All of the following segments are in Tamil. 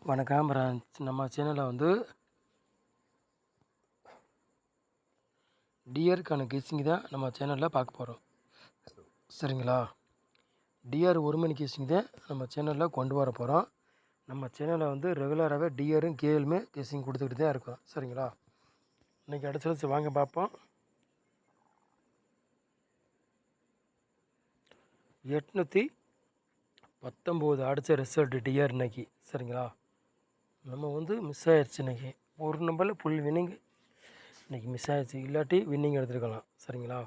வணக்கம் ஃப்ரெண்ட்ஸ். நம்ம சேனலில் வந்து டிஆருக்கான கெஸ்ஸிங் தான் நம்ம சேனலில் பார்க்க போகிறோம். சரிங்களா? டிஆர் ஒரு மணி கெஸ்ஸிங் தான் நம்ம சேனலில் கொண்டு வர போகிறோம். நம்ம சேனலில் வந்து ரெகுலராகவே டிஆரும் கேஎலுமே கெஸ்ஸிங் கொடுத்துக்கிட்டு தான் இருக்கோம். சரிங்களா? இன்றைக்கி அடுத்த வாங்க பார்ப்போம். 819 அடித்த ரிசல்ட் டிஆர் இன்னைக்கு. சரிங்களா? நம்ம வந்து மிஸ் ஆயிடுச்சு. இன்றைக்கி ஒரு நம்பரில் ஃபுல் வின்னிங் இன்றைக்கி மிஸ் ஆயிடுச்சு. இல்லாட்டி வின்னிங் எடுத்துருக்கலாம். சரிங்களா?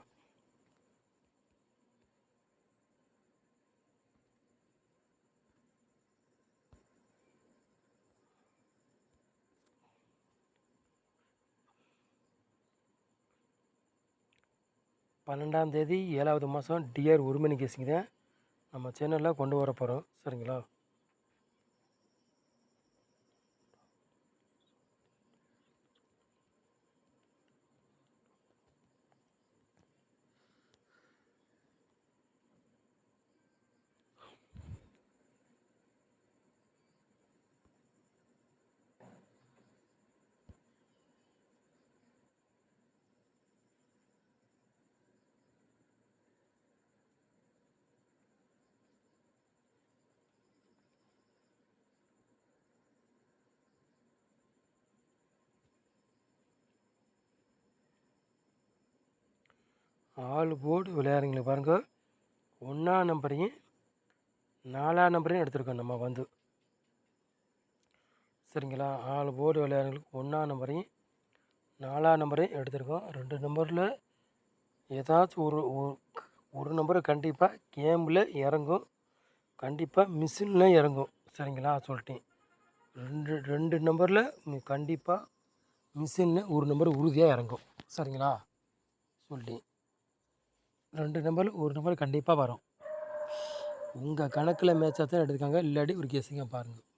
பன்னெண்டாம் தேதி 7வது மாதம் டிஆர் ஒரு மணி கெஸ்ஸிங் தான் நம்ம சேனலில் கொண்டு வர போகிறோம். சரிங்களா? ஆல் போர்டு விளையாடுறீங்களே பாருங்கள். 1ஆம் நம்பரையும் 4ஆம் நம்பரையும் எடுத்திருக்கோம் நம்ம வந்து. சரிங்களா? ஆல் போர்டு விளையாடுறவங்களுக்கு 1ஆம் நம்பரையும் 4ஆம் நம்பரையும் எடுத்திருக்கோம். 2 நம்பரில் ஏதாச்சும் ஒரு நம்பரு கண்டிப்பாக கேமில் இறங்கும். கண்டிப்பாக மிஷினில் இறங்கும். சரிங்களா? சொல்லிட்டேன். ரெண்டு நம்பரில் கண்டிப்பாக மிஷினில் ஒரு நம்பர் உறுதியாக இறங்கும். சரிங்களா? சொல்லிட்டேன். 2 நம்பரில் ஒரு நம்பர் கண்டிப்பாக வரும். உங்கள் கணக்கில் மேட்சாக தான் எடுத்துக்காங்க. இல்லாட்டி ஒரு கெஸ்ஸிங்காக பாருங்கள்.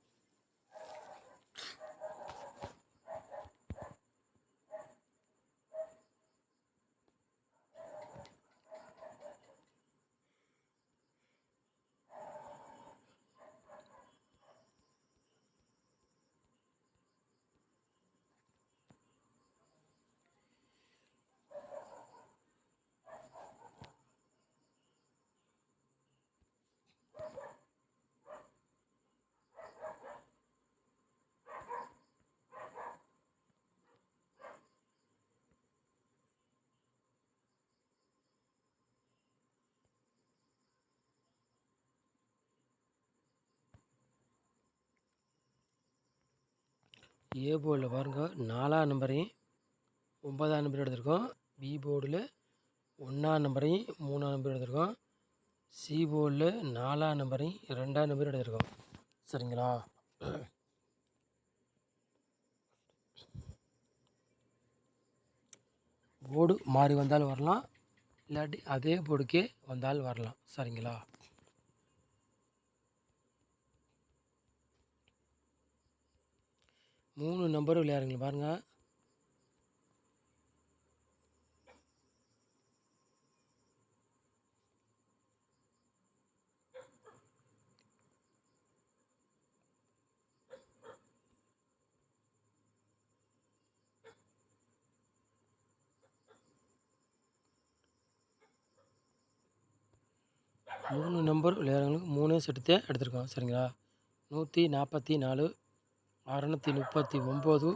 ஏ போர்டில் பாருங்கள், 4ஆம் நம்பரையும் 9ஆம் நம்பரையும் எடுத்திருக்கோம். பி போர்டில் 1ஆம் நம்பரையும் 3ஆம் நம்பரையும் எடுத்திருக்கோம். சி போர்டில் 4ஆம் நம்பரையும் 2ஆம் நம்பரையும் எடுத்திருக்கோம். சரிங்களா? போர்டு மாறி வந்தாலும் வரலாம், இல்லாட்டி அதே போர்டுக்கே வந்தாலும் வரலாம். சரிங்களா? மூணு நம்பர் விளையாடுங்க பாருங்கள். மூணு நம்பர் விளையாடுறவங்களுக்கு 3 செட்டு தான் எடுத்திருக்கோம். சரிங்களா? 144, 639, 612.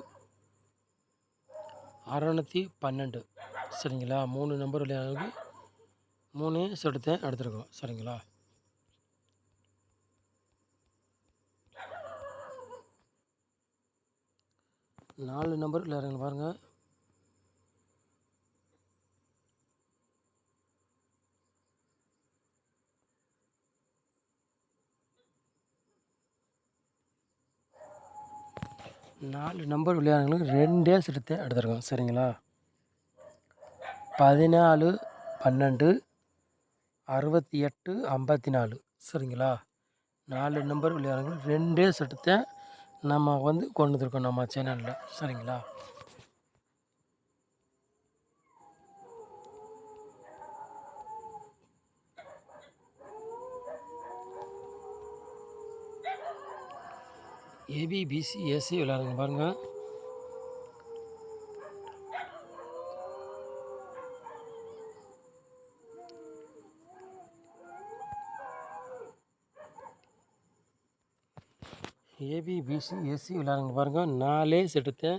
சரிங்களா? 3 நம்பர் விளையாடுறவங்களுக்கு 3 செட்டு தான் எடுத்திருக்கோம். சரிங்களா? நாலு நம்பர் விளையாடுறவங்க பாருங்கள். நாலு நம்பர் விளையாடுறவங்களுக்கு 2 செட்டு தான் எடுத்திருக்கோம். சரிங்களா? 14, 12, 68, 54. சரிங்களா? 4 நம்பர் விளையாடுறவங்களுக்கு 2 செட்டு தான் நம்ம வந்து கொண்டு வந்துருக்கோம் நம்ம சேனலில். சரிங்களா? ஏபிபிசி ஏசி விளையாடுங்க பாருங்கள். ஏபிபிசி ஏசி விளையாடுங்க பாருங்கள். 4 செட்டு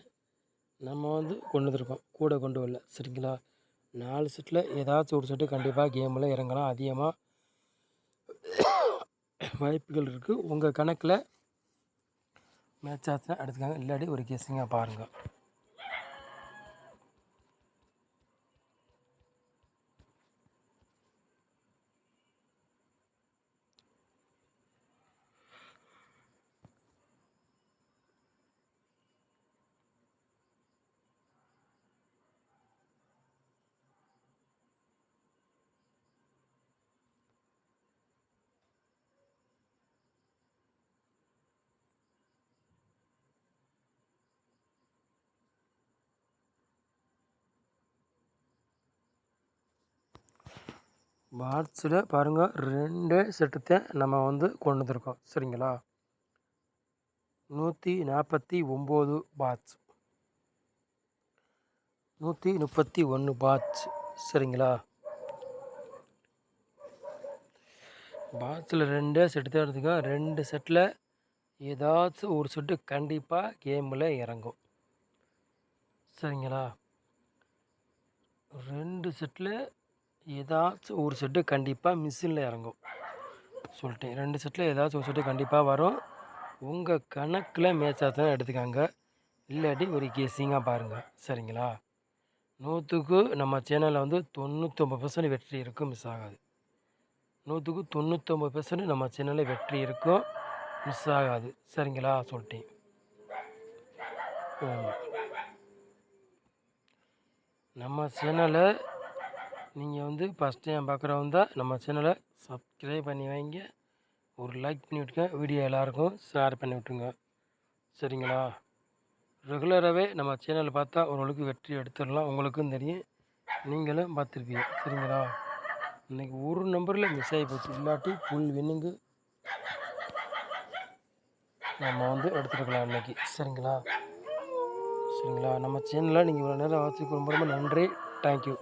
நம்ம வந்து கொண்டு வந்திருக்கோம், கூட கொண்டு வரல. சரிங்களா? 4 செட்டில் ஏதாச்சும் ஒரு செட்டு கண்டிப்பாக கேமில் இறங்கலாம். அதிகமாக வாய்ப்புகள் இருக்குது. உங்கள் கணக்கில் மேட்ச் ஆச்சுன்னா எடுத்துக்காங்க, இல்லாட்டி ஒரு கெஸ்ஸிங்காக பாருங்கள். பாட்ஸில் பாருங்கள், 2 செட்டு நம்ம வந்து கொண்டு வந்திருக்கோம். சரிங்களா? 149 பாட்ஸ், 131 பாட்ஸ். சரிங்களா? பாட்ஸில் 2 செட்டு தான் எடுத்துக்கோம். 2 செட்டில் ஏதாச்சும் ஒரு செட்டு கண்டிப்பாக கேமில் இறங்கும். சரிங்களா? 2 செட்டில் ஏதாச்சும் ஒரு செட்டு கண்டிப்பாக மிஷினில் இறங்கும் சொல்லிட்டேன். 2 செட்டில் ஏதாச்சும் ஒரு செட்டு கண்டிப்பாக வரும். உங்கள் கணக்கில் மேட்ச் ஆச்சுன்னா எடுத்துக்காங்க, இல்லாட்டி ஒரு கேஸிங்காக பாருங்கள். சரிங்களா? 100க்கு நம்ம சேனலில் வந்து 99% வெற்றி இருக்கும், மிஸ் ஆகாது. 100க்கு 99% நம்ம சேனலில் வெற்றி இருக்கும், மிஸ் ஆகாது. சரிங்களா? சொல்லிட்டேன். நம்ம சேனலை நீங்கள் வந்து ஃபஸ்ட் டைம் பார்க்குறவங்க தான் நம்ம சேனலை சப்ஸ்கிரைப் பண்ணி வைங்க, ஒரு லைக் பண்ணி விட்டுங்க, வீடியோ எல்லாருக்கும் ஷேர் பண்ணி விட்டுருங்க. சரிங்களா? ரெகுலராகவே நம்ம சேனலை பார்த்தா ஓரளவுக்கு வெற்றி எடுத்துடலாம், உங்களுக்கும் தெரியும், நீங்களும் பார்த்துருப்பீங்க. சரிங்களா? இன்றைக்கி ஒரு நம்பரில் மிஸ் ஆகி போச்சு, இல்லாட்டி ஃபுல் வின்னிங்கு நம்ம வந்து எடுத்துருக்கலாம் இன்றைக்கி. சரிங்களா? சரிங்களா? நம்ம சேனலில் நீங்கள் இவ்வளோ நேரம் வாட்சிக்கு ரொம்ப ரொம்ப நன்றி. தேங்க்யூ.